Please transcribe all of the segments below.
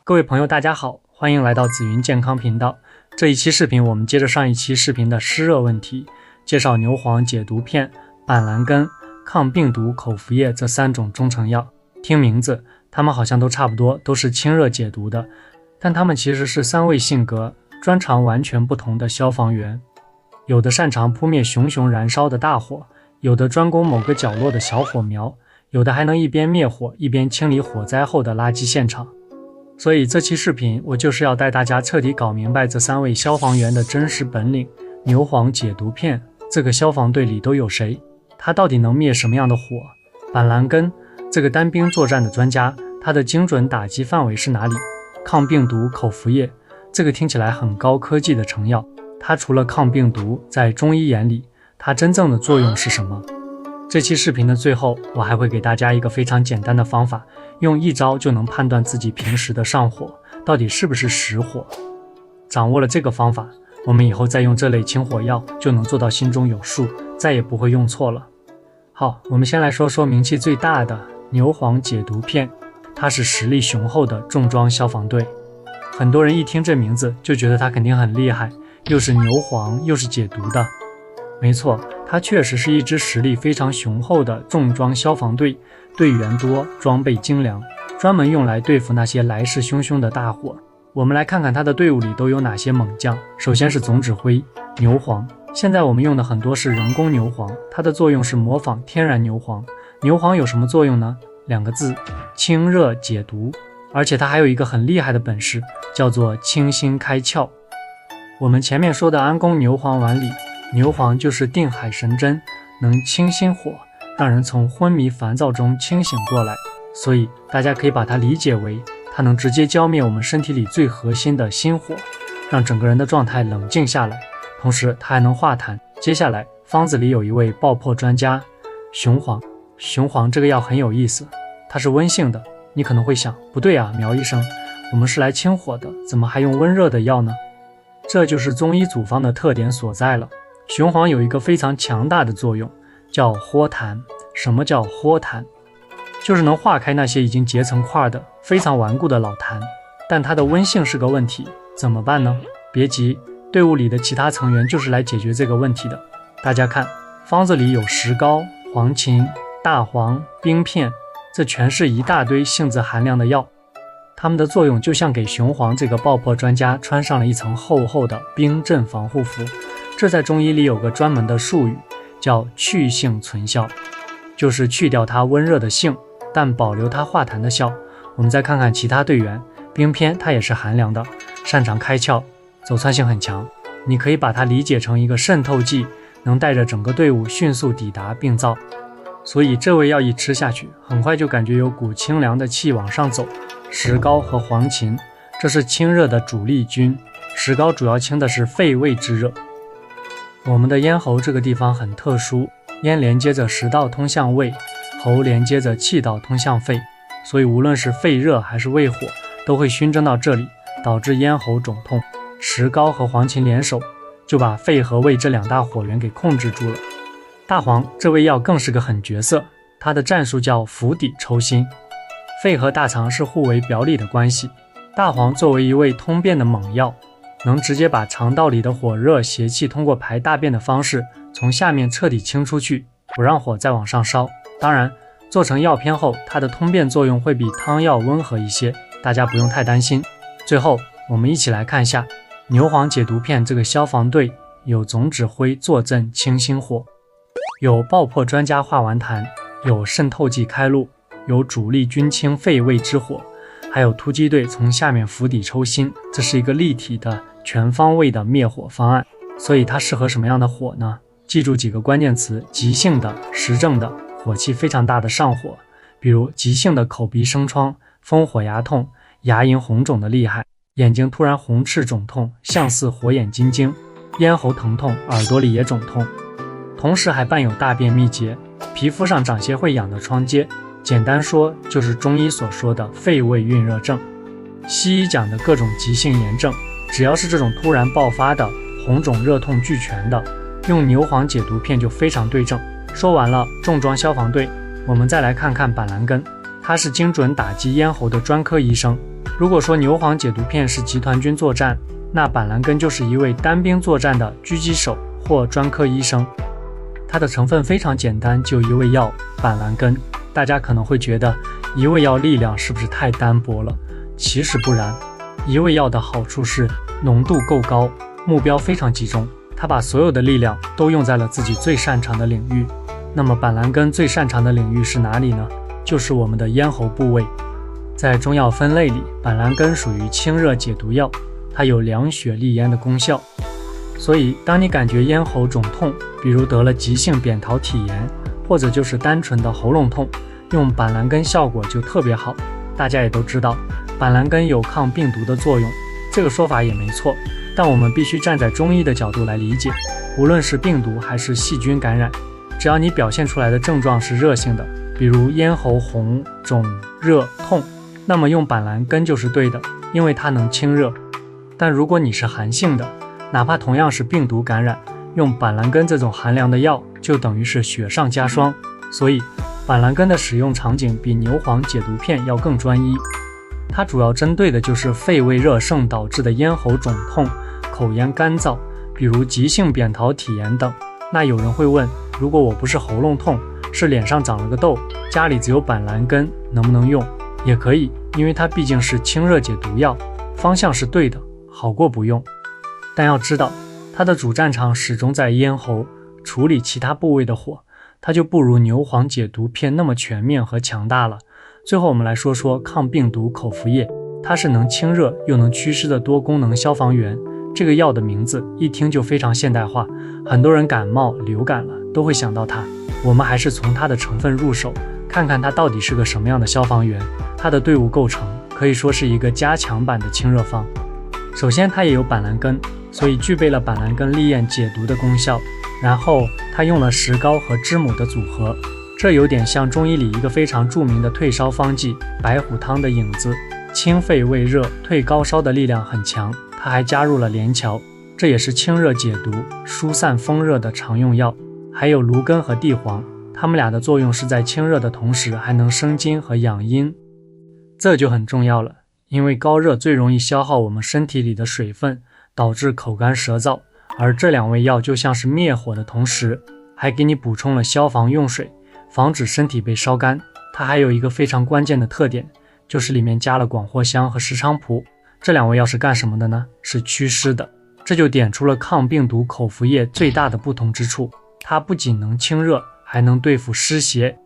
各位朋友大家好，欢迎来到紫云健康频道。这一期视频我们接着上一期视频的湿热问题，介绍牛黄解毒片、板蓝根、抗病毒口服液这3种中成药。听名字它们好像都差不多，都是清热解毒的，但它们其实是3位性格专长完全不同的消防员。有的擅长扑灭熊熊燃烧的大火，有的专攻某个角落的小火苗，有的还能一边灭火一边清理火灾后的垃圾现场。所以这期视频我就是要带大家彻底搞明白这3位消防员的真实本领。牛黄解毒片这个消防队里都有谁？它到底能灭什么样的火？板蓝根这个单兵作战的专家，它的精准打击范围是哪里？抗病毒口服液这个听起来很高科技的成药，它除了抗病毒，在中医眼里它真正的作用是什么？这期视频的最后，我还会给大家一个非常简单的方法，用一招就能判断自己平时的上火到底是不是实火。掌握了这个方法，我们以后再用这类清火药就能做到心中有数，再也不会用错了。好，我们先来说说名气最大的牛黄解毒片，它是实力雄厚的重装消防队。很多人一听这名字就觉得它肯定很厉害，又是牛黄又是解毒的。没错，它确实是一支实力非常雄厚的重装消防队，队员多，装备精良，专门用来对付那些来势汹汹的大火。我们来看看他的队伍里都有哪些猛将。首先是总指挥牛黄，现在我们用的很多是人工牛黄，它的作用是模仿天然牛黄。牛黄有什么作用呢？2个字，清热解毒。而且它还有一个很厉害的本事，叫做清心开窍。我们前面说的安宫牛黄丸里，牛黄就是定海神针，能清心火，让人从昏迷烦躁中清醒过来。所以大家可以把它理解为它能直接浇灭我们身体里最核心的心火，让整个人的状态冷静下来，同时它还能化痰。接下来方子里有一位爆破专家雄黄。雄黄这个药很有意思，它是温性的。你可能会想，不对啊，苗医生，我们是来清火的，怎么还用温热的药呢？这就是中医组方的特点所在了。雄黄有一个非常强大的作用，叫豁痰。什么叫豁痰？就是能化开那些已经结成块的非常顽固的老痰。但它的温性是个问题，怎么办呢？别急，队伍里的其他成员就是来解决这个问题的。大家看，方子里有石膏、黄芩、大黄、冰片，这全是一大堆性子寒凉的药。它们的作用就像给雄黄这个爆破专家穿上了一层厚厚的冰镇防护服。这在中医里有个专门的术语，叫去性存效，就是去掉它温热的性，但保留它化痰的效。我们再看看其他队员，冰片它也是寒凉的，擅长开窍，走窜性很强。你可以把它理解成一个渗透剂，能带着整个队伍迅速抵达病灶。所以这味药一吃下去，很快就感觉有股清凉的气往上走。石膏和黄芩，这是清热的主力军。石膏主要清的是肺胃之热。我们的咽喉这个地方很特殊，咽连接着食道通向胃，喉连接着气道通向肺，所以无论是肺热还是胃火，都会熏蒸到这里，导致咽喉肿痛。石膏和黄芩联手，就把肺和胃这2大火源给控制住了。大黄这味药更是个狠角色，它的战术叫釜底抽薪。肺和大肠是互为表里的关系，大黄作为一味通便的猛药，能直接把肠道里的火热邪气通过排大便的方式从下面彻底清出去，不让火再往上烧。当然做成药片后，它的通便作用会比汤药温和一些，大家不用太担心。最后我们一起来看一下牛黄解毒片这个消防队，有总指挥坐镇清心火，有爆破专家化完痰，有渗透剂开路，有主力军清肺胃之火，还有突击队从下面釜底抽薪。这是一个立体的全方位的灭火方案。所以它适合什么样的火呢？记住几个关键词：急性的、实证的、火气非常大的上火，比如急性的口鼻生疮、风火牙痛、牙龈红肿的厉害，眼睛突然红赤肿痛，像似火眼金睛，咽喉疼痛，耳朵里也肿痛，同时还伴有大便秘结，皮肤上长些会痒的疮疖。简单说就是中医所说的肺胃蕴热症。西医讲的各种急性炎症，只要是这种突然爆发的红肿热痛俱全的，用牛黄解毒片就非常对症。说完了重装消防队，我们再来看看板蓝根。他是精准打击咽喉的专科医生，如果说牛黄解毒片是集团军作战，那板蓝根就是一位单兵作战的狙击手或专科医生。它的成分非常简单，就一味药板蓝根。大家可能会觉得一味药力量是不是太单薄了？其实不然，一味药的好处是浓度够高，目标非常集中，它把所有的力量都用在了自己最擅长的领域。那么板蓝根最擅长的领域是哪里呢？就是我们的咽喉部位。在中药分类里，板蓝根属于清热解毒药，它有凉血利咽的功效。所以当你感觉咽喉肿痛，比如得了急性扁桃体炎，或者就是单纯的喉咙痛，用板蓝根效果就特别好。大家也都知道板蓝根有抗病毒的作用，这个说法也没错，但我们必须站在中医的角度来理解，无论是病毒还是细菌感染，只要你表现出来的症状是热性的，比如咽喉红、肿、热、痛，那么用板蓝根就是对的，因为它能清热。但如果你是寒性的，哪怕同样是病毒感染，用板蓝根这种寒凉的药就等于是雪上加霜。所以板蓝根的使用场景比牛黄解毒片要更专一，它主要针对的就是肺胃热盛导致的咽喉肿痛、口咽干燥，比如急性扁桃体炎等。那有人会问，如果我不是喉咙痛，是脸上长了个痘，家里只有板蓝根，能不能用？也可以，因为它毕竟是清热解毒药，方向是对的，好过不用。但要知道，它的主战场始终在咽喉，处理其他部位的火，它就不如牛黄解毒片那么全面和强大了。最后我们来说说抗病毒口服液，它是能清热又能祛湿的多功能消防员。这个药的名字一听就非常现代化，很多人感冒流感了都会想到它。我们还是从它的成分入手，看看它到底是个什么样的消防员。它的队伍构成可以说是一个加强版的清热方。首先它也有板蓝根，所以具备了板蓝根利咽解毒的功效。然后它用了石膏和知母的组合，这有点像中医里一个非常著名的退烧方剂白虎汤的影子，清肺胃热、退高烧的力量很强。它还加入了连翘，这也是清热解毒、疏散风热的常用药。还有芦根和地黄，它们俩的作用是在清热的同时还能生津和养阴，这就很重要了。因为高热最容易消耗我们身体里的水分，导致口干舌燥，而这两味药就像是灭火的同时，还给你补充了消防用水，防止身体被烧干。它还有一个非常关键的特点，就是里面加了广藿香和石菖蒲。这两味药是干什么的呢？是祛湿的。这就点出了抗病毒口服液最大的不同之处，它不仅能清热，还能对付湿邪。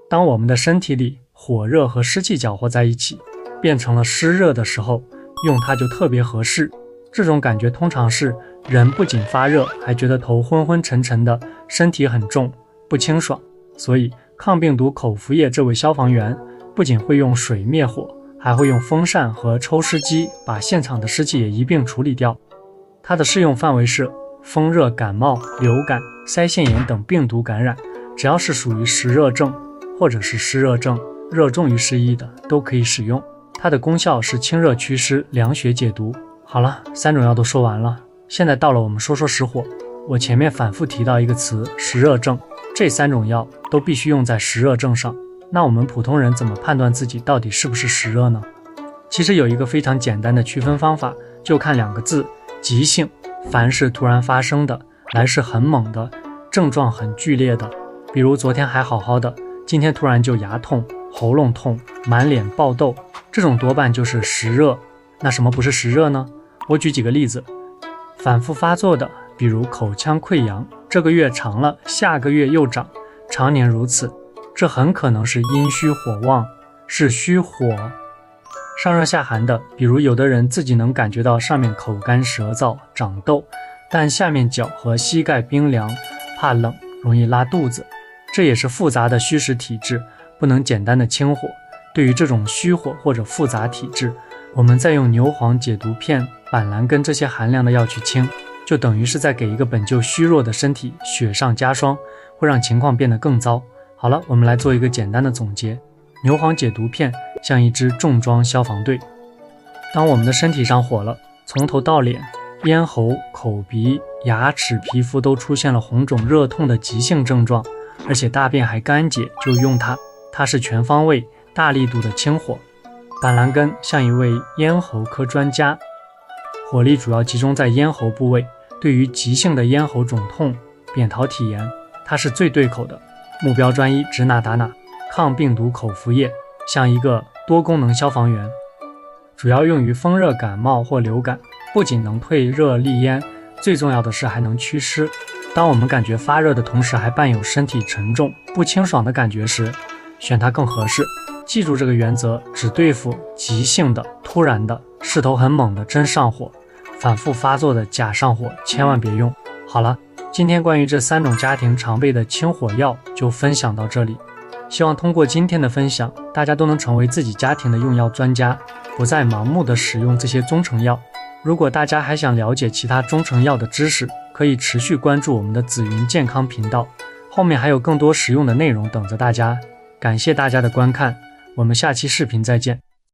当我们的身体里火热和湿气搅和在一起，变成了湿热的时候，用它就特别合适。这种感觉通常是人不仅发热，还觉得头昏昏沉沉的，身体很重，不清爽。所以抗病毒口服液这位消防员不仅会用水灭火，还会用风扇和抽湿机把现场的湿气也一并处理掉。它的适用范围是风热感冒、流感、腮腺炎等病毒感染，只要是属于湿热症或者是湿热症热重于湿疫的都可以使用。它的功效是清热祛湿、凉血解毒。好了，3种药都说完了，现在到了我们说说实火。我前面反复提到一个词，湿热症，这3种药都必须用在湿热症上。那我们普通人怎么判断自己到底是不是湿热呢？其实有一个非常简单的区分方法，就看2个字，急性。凡是突然发生的，来势很猛的，症状很剧烈的，比如昨天还好好的，今天突然就牙痛、喉咙痛、满脸爆痘，这种多半就是湿热。那什么不是湿热呢？我举几个例子。反复发作的，比如口腔溃疡，这个月长了，下个月又长，常年如此，这很可能是阴虚火旺，是虚火。上热下寒的，比如有的人自己能感觉到上面口干舌燥、长痘，但下面脚和膝盖冰凉，怕冷，容易拉肚子，这也是复杂的虚实体质，不能简单的清火。对于这种虚火或者复杂体质，我们再用牛黄解毒片、板蓝根这些寒凉的药去清，就等于是在给一个本就虚弱的身体雪上加霜，会让情况变得更糟。好了，我们来做一个简单的总结。牛黄解毒片像一支重装消防队，当我们的身体上火了，从头到脸、咽喉、口鼻、牙齿、皮肤都出现了红肿热痛的急性症状，而且大便还干结，就用它，它是全方位大力度的清火。板蓝根像一位咽喉科专家，火力主要集中在咽喉部位，对于急性的咽喉肿痛、扁桃体炎，它是最对口的，目标专一，指哪打哪。抗病毒口服液像一个多功能消防员，主要用于风热感冒或流感，不仅能退热利咽，最重要的是还能祛湿。当我们感觉发热的同时还伴有身体沉重、不清爽的感觉时，选它更合适。记住这个原则，只对付急性的、突然的、势头很猛的真上火，反复发作的假上火千万别用。好了，今天关于这3种家庭常备的清火药就分享到这里。希望通过今天的分享，大家都能成为自己家庭的用药专家，不再盲目的使用这些中成药。如果大家还想了解其他中成药的知识，可以持续关注我们的紫云健康频道，后面还有更多实用的内容等着大家。感谢大家的观看，我们下期视频再见。